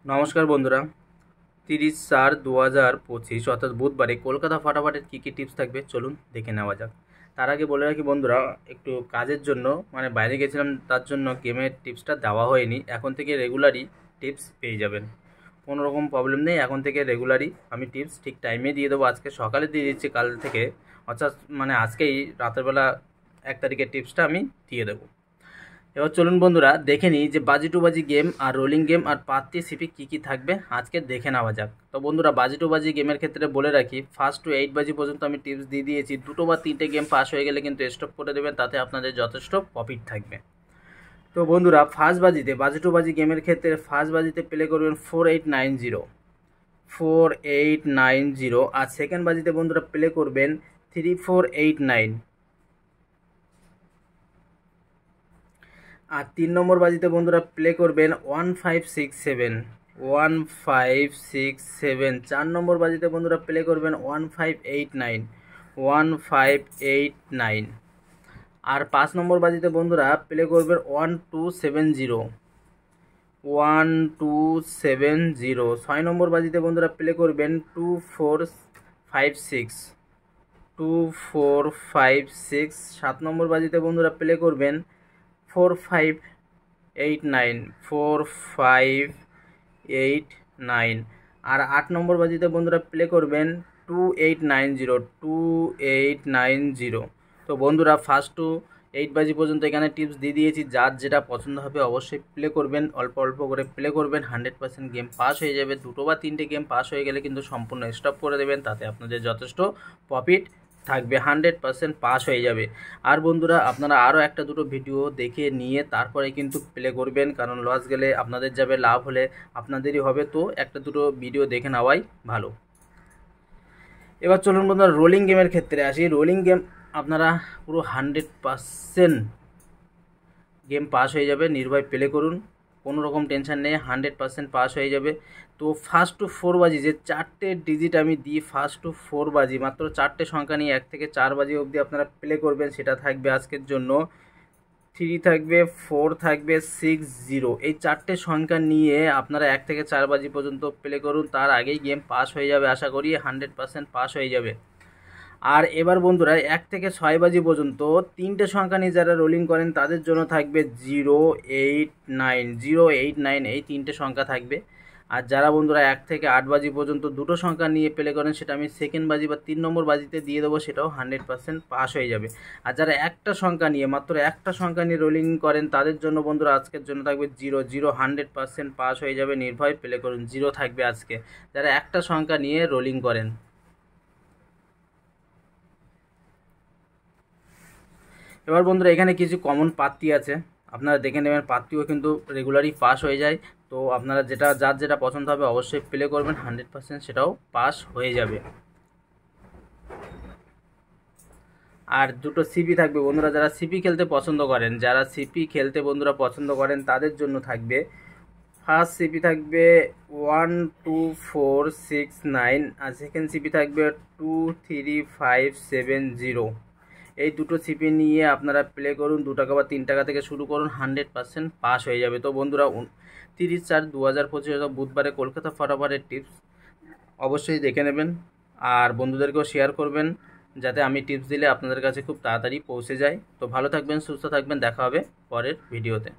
নমস্কার বন্ধুরা, 30/4/2025 অর্থাৎ বুধবারে কলকাতা ফাটাফাটের কী কী টিপস থাকবে চলুন দেখে নেওয়া যাক। তার আগে বলে রাখি বন্ধুরা, একটু কাজের জন্য বাইরে গেছিলাম, তার জন্য গেমের টিপসটা দেওয়া হয়নি। এখন থেকে রেগুলারই টিপস পেয়ে যাবেন, কোনো রকম প্রবলেম নেই। এখন থেকে রেগুলারই আমি টিপস ঠিক টাইমে দিয়ে দেবো। আজকে সকালে দিয়ে দিচ্ছি, কাল থেকে অর্থাৎ আজকেই রাতের বেলা 1 তারিখের টিপসটা আমি দিয়ে দেবো। এবার চলুন বন্ধুরা দেখে নিই যে বাজি টু বাজি গেম আর রোলিং গেম আর পাত্তি সিপি কী থাকবে আজকে দেখে নেওয়া যাক। তো বন্ধুরা, বাজি টু বাজি গেমের ক্ষেত্রে বলে রাখি, 1 to 8 বাজি পর্যন্ত আমি টিপস দিয়ে দিয়েছি। 2 বা 3টে গেম পাস হয়ে গেলে কিন্তু স্টপ করে দেবেন, তাতে আপনাদের যথেষ্ট প্রফিট থাকবে। তো বন্ধুরা, ফার্স্ট বাজিতে বাজি টু বাজি গেমের ক্ষেত্রে ফার্স্ট বাজিতে প্লে করবেন 4890 আর সেকেন্ড বাজিতে বন্ধুরা প্লে করবেন 3489 আর 3 নম্বর বাজিতে বন্ধুরা প্লে করবেন 1567। 4 নম্বর বাজিতে বন্ধুরা প্লে করবেন 1589 আর 5 নম্বর বাজিতে বন্ধুরা প্লে করবেন 1270। 6 নম্বর বাজিতে বন্ধুরা প্লে করবেন 2456। 7 নম্বর বাজিতে বন্ধুরা প্লে করবেন 4589 আর 8 নম্বর বাজিতে বন্ধুরা প্লে করবেন 2890। তো বন্ধুরা, 1 to 8 বাজি পর্যন্ত এখানে টিপস দিয়ে দিয়েছি। যার যেটা পছন্দ হবে অবশ্যই প্লে করবেন, অল্প অল্প করে প্লে করবেন। 100% গেম পাস হয়ে যাবে। 2 বা 3টে গেম পাস হয়ে গেলে কিন্তু সম্পূর্ণ স্টপ করে দেবেন, তাতে আপনাদের যথেষ্ট প্রফিট থাকবে। 100% পাস হয়ে যাবে। আর বন্ধুরা, আপনারা আরও 1-2টো ভিডিও দেখে নিয়ে তারপরে কিন্তু প্লে করবেন, কারণ লস গেলে আপনাদের যাবে, লাভ হলে আপনাদেরই হবে। তো 1-2টো ভিডিও দেখে নেওয়াই ভালো। এবার চলুন বন্ধুরা, রোলিং গেমের ক্ষেত্রে আসি। রোলিং গেম আপনারা পুরো 100% গেম পাস হয়ে যাবে। নির্ভয় প্লে করুন, কোনো রকম টেনশন নেই, 100% পাস হয়ে যাবে। তো 1 to 4 বাজি যে 4টে ডিজিট আমি দিই, 1 to 4 বাজি মাত্র 4টে সংখ্যা নিয়ে 1 থেকে 4 বাজি অবধি আপনারা প্লে করবেন। সেটা থাকবে আজকের জন্য 3 থাকবে, 4 থাকবে, 6, 0। এই 4টে সংখ্যা নিয়ে আপনারা 1 থেকে 4 বাজি পর্যন্ত প্লে করুন। তার আগেই গেম পাস হয়ে যাবে, আশা করি 100% পাস হয়ে যাবে। আর এবার বন্ধুরা, 1 থেকে 6 বাজি পর্যন্ত 3টে সংখ্যা নিয়ে যারা রোলিং করেন তাদের জন্য থাকবে 089 এই 3টে সংখ্যা থাকবে। আর যারা বন্ধুরা 1 থেকে 8 বাজি পর্যন্ত 2টো সংখ্যা নিয়ে প্লে করেন, সেটা আমি সেকেন্ড বাজি বা 3 নম্বর বাজিতে দিয়ে দেবো, সেটাও 100% পাস হয়ে যাবে। আর যারা একটা সংখ্যা নিয়ে, মাত্র একটা সংখ্যা নিয়ে রোলিং করেন, তাদের জন্য বন্ধুরা আজকের জন্য থাকবে 0, 100% পাস হয়ে যাবে। নির্ভয় প্লে করুন, 0 থাকবে আজকে যারা একটা সংখ্যা নিয়ে রোলিং করেন। এবার বন্ধুরা, এখানে কিছু কমন পাত্তি আছে, আপনারা দেখে নেবেন। পাত্তিও কিন্তু রেগুলারই পাস হয়ে যায়। তো আপনারা যার যেটা পছন্দ হবে অবশ্যই প্লে করবেন, 100% সেটাও পাস হয়ে যাবে। আর 2টো সিপি থাকবে বন্ধুরা, যারা সিপি খেলতে পছন্দ করেন, বন্ধুরা পছন্দ করেন, তাদের জন্য থাকবে ফার্স্ট সিপি থাকবে 12469 আর সেকেন্ড সিপি থাকবে 23570। এই 2টো সিপি নিয়ে আপনারা প্লে করুন। 2 টাকা বা 3 টাকা থেকে শুরু করুন, 100% পাস হয়ে যাবে। তো বন্ধুরা, 30/4/2025 বুধবারে কলকাতা ফাটাফাটের টিপস অবশ্যই দেখে নেবেন আর বন্ধুদেরকেও শেয়ার করবেন, যাতে আমি টিপস দিলে আপনাদের কাছে খুব তাড়াতাড়ি পৌঁছে যায়। তো ভালো থাকবেন, সুস্থ থাকবেন, দেখা হবে পরের ভিডিওতে।